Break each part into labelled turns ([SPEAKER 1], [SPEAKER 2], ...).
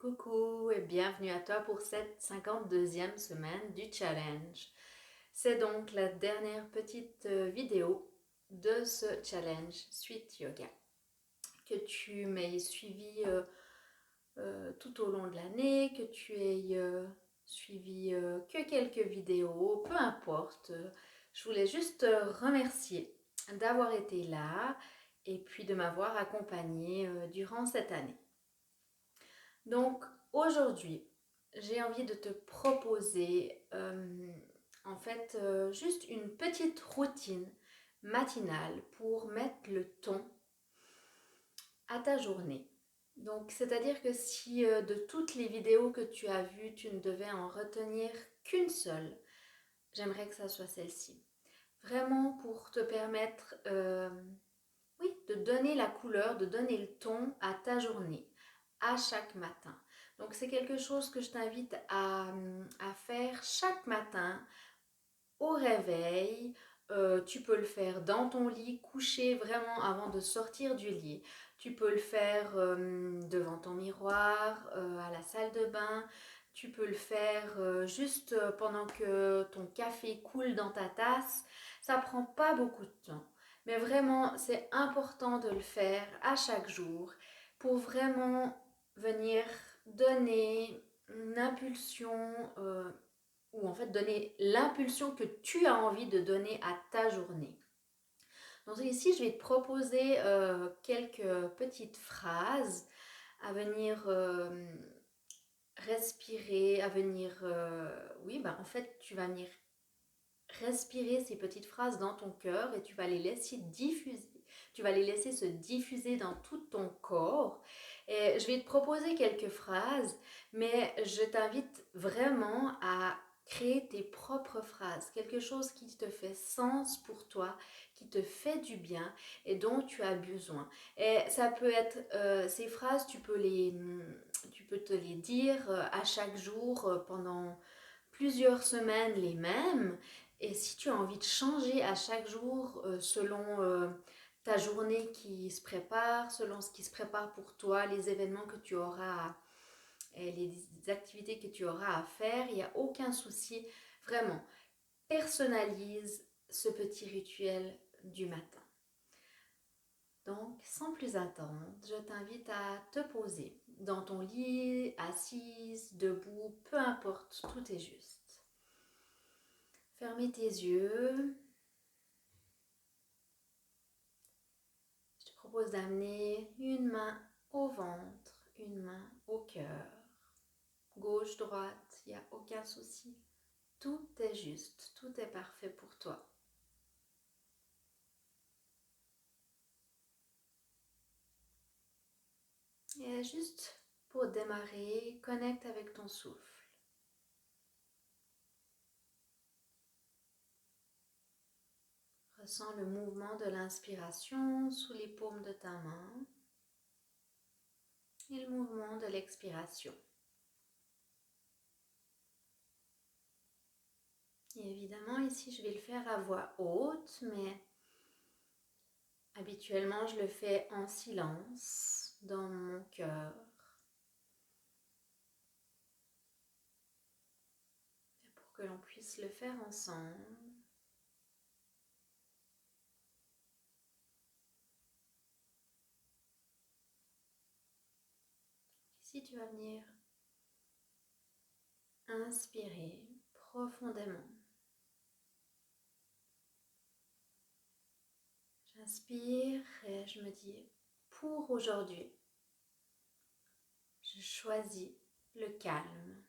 [SPEAKER 1] Coucou et bienvenue à toi pour cette 52e semaine du challenge. C'est donc la dernière petite vidéo de ce challenge Sweet Yoga que tu m'aies suivi tout au long de l'année, que tu aies suivi que quelques vidéos, peu importe. Je voulais juste remercier d'avoir été là et puis de m'avoir accompagnée durant cette année. Donc aujourd'hui, j'ai envie de te proposer juste une petite routine matinale pour mettre le ton à ta journée. Donc c'est-à-dire que si de toutes les vidéos que tu as vues, tu ne devais en retenir qu'une seule, j'aimerais que ça soit celle-ci. Vraiment pour te permettre de donner la couleur, de donner le ton à ta journée, à chaque matin. Donc c'est quelque chose que je t'invite à faire chaque matin au réveil. Tu peux le faire dans ton lit, couché vraiment avant de sortir du lit. Tu peux le faire devant ton miroir, à la salle de bain. Tu peux le faire juste pendant que ton café coule dans ta tasse. Ça prend pas beaucoup de temps. Mais vraiment, c'est important de le faire à chaque jour pour vraiment venir donner une impulsion ou en fait donner l'impulsion que tu as envie de donner à ta journée. Donc ici, je vais te proposer quelques petites phrases à venir respirer, à venir... en fait, tu vas venir respirer ces petites phrases dans ton cœur et tu vas les laisser diffuser. Tu vas les laisser se diffuser dans tout ton corps. Et je vais te proposer quelques phrases, mais je t'invite vraiment à créer tes propres phrases, quelque chose qui te fait sens pour toi, qui te fait du bien et dont tu as besoin. Et ça peut être, ces phrases, tu peux te les dire à chaque jour pendant plusieurs semaines les mêmes. Et si tu as envie de changer à chaque jour selon ta journée qui se prépare, selon ce qui se prépare pour toi, les événements que tu auras et les activités que tu auras à faire, il n'y a aucun souci. Vraiment, personnalise ce petit rituel du matin. Donc, sans plus attendre, je t'invite à te poser dans ton lit, assise, debout, peu importe, tout est juste. Fermez tes yeux. Je te propose d'amener une main au ventre, une main au cœur. Gauche, droite, il n'y a aucun souci. Tout est juste, tout est parfait pour toi. Et juste pour démarrer, connecte avec ton souffle. Ressens le mouvement de l'inspiration sous les paumes de ta main et le mouvement de l'expiration. Et évidemment, ici, je vais le faire à voix haute, mais habituellement, je le fais en silence, dans mon cœur. Et pour que l'on puisse le faire ensemble. Ici, tu vas venir inspirer profondément. J'inspire et je me dis, pour aujourd'hui, je choisis le calme.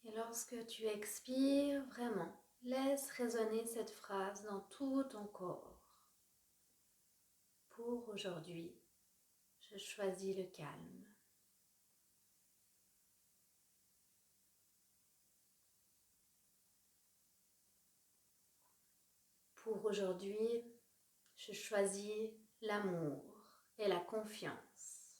[SPEAKER 1] Et lorsque tu expires, vraiment, laisse résonner cette phrase dans tout ton corps. Pour aujourd'hui, je choisis le calme. Pour aujourd'hui, je choisis l'amour et la confiance.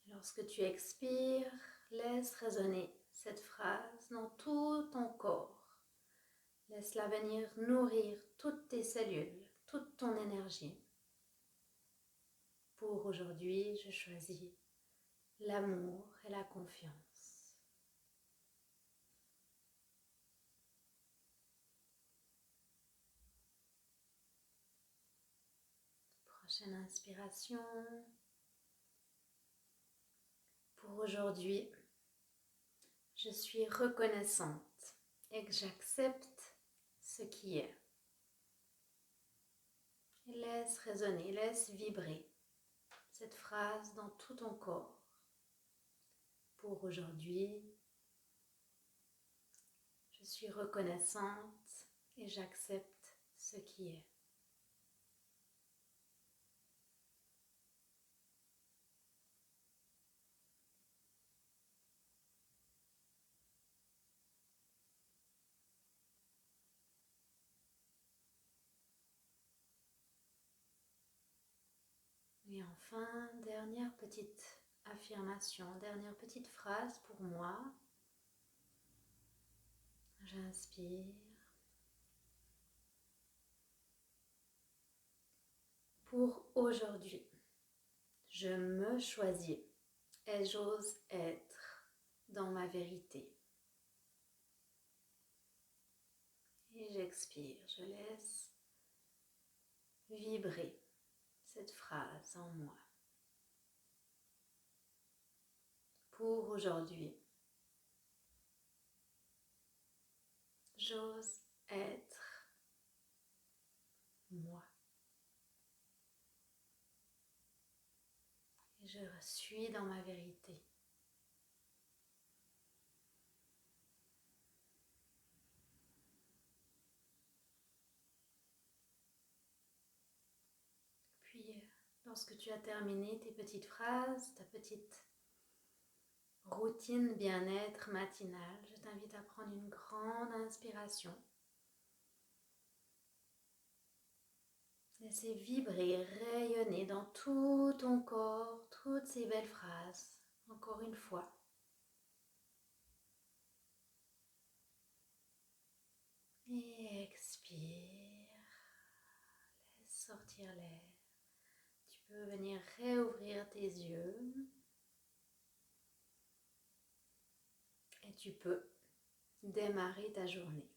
[SPEAKER 1] Lorsque tu expires, laisse résonner cette phrase dans tout ton corps. Laisse-la venir nourrir toutes tes cellules, toute ton énergie. Pour aujourd'hui, je choisis l'amour et la confiance. Prochaine inspiration. Pour aujourd'hui, je suis reconnaissante et que j'accepte ce qui est. Et laisse résonner, laisse vibrer cette phrase dans tout ton corps. Pour aujourd'hui, je suis reconnaissante et j'accepte ce qui est. Et enfin, dernière petite affirmation, dernière petite phrase pour moi. J'inspire. Pour aujourd'hui, je me choisis et j'ose être dans ma vérité. Et j'expire, je laisse vibrer cette phrase en moi. Pour aujourd'hui, j'ose être moi. Et je suis dans ma vérité. Puis, lorsque tu as terminé tes petites phrases, ta petite routine bien-être matinale, je t'invite à prendre une grande inspiration. Laissez vibrer, rayonner dans tout ton corps, toutes ces belles phrases. Encore une fois. Et expire. Laisse sortir l'air. Tu peux venir réouvrir tes yeux. Et tu peux démarrer ta journée.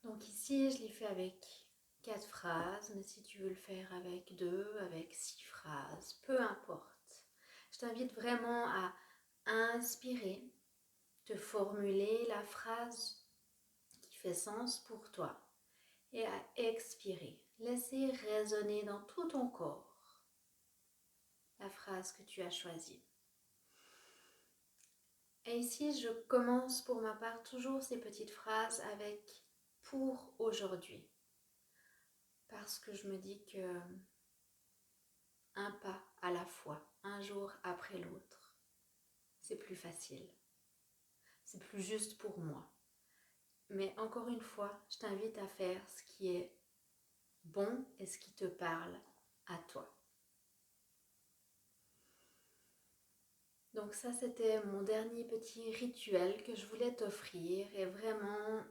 [SPEAKER 1] Donc ici, je l'ai fait avec 4 phrases, mais si tu veux le faire avec 2, avec 6 phrases, peu importe. Je t'invite vraiment à inspirer, te formuler la phrase qui fait sens pour toi et à expirer. Laisser résonner dans tout ton corps la phrase que tu as choisie. Et ici, je commence pour ma part toujours ces petites phrases avec « pour aujourd'hui ». Parce que je me dis que un pas à la fois, un jour après l'autre, c'est plus facile. C'est plus juste pour moi. Mais encore une fois, je t'invite à faire ce qui est bon et ce qui te parle à toi. Donc ça, c'était mon dernier petit rituel que je voulais t'offrir. Et vraiment,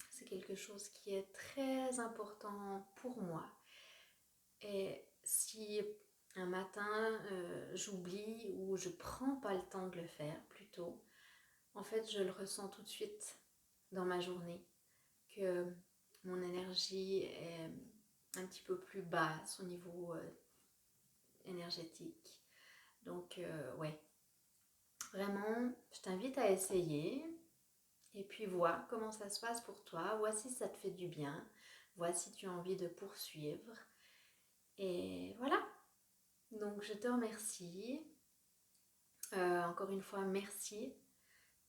[SPEAKER 1] c'est quelque chose qui est très important pour moi. Et si un matin, j'oublie ou je prends pas le temps de le faire plutôt, en fait, je le ressens tout de suite dans ma journée que mon énergie est un petit peu plus basse au niveau énergétique. Donc, ouais, vraiment, je t'invite à essayer et puis vois comment ça se passe pour toi. Vois si ça te fait du bien. Vois si tu as envie de poursuivre. Et voilà. Donc, je te remercie. Encore une fois, merci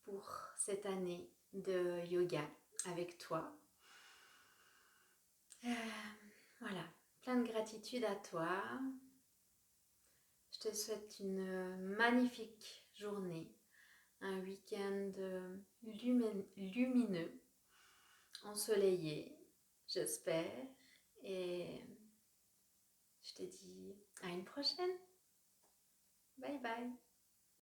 [SPEAKER 1] pour cette année de yoga avec toi. Voilà, plein de gratitude à toi. Je te souhaite une magnifique journée, un week-end lumineux, ensoleillé, j'espère. Et je te dis à une prochaine. Bye bye.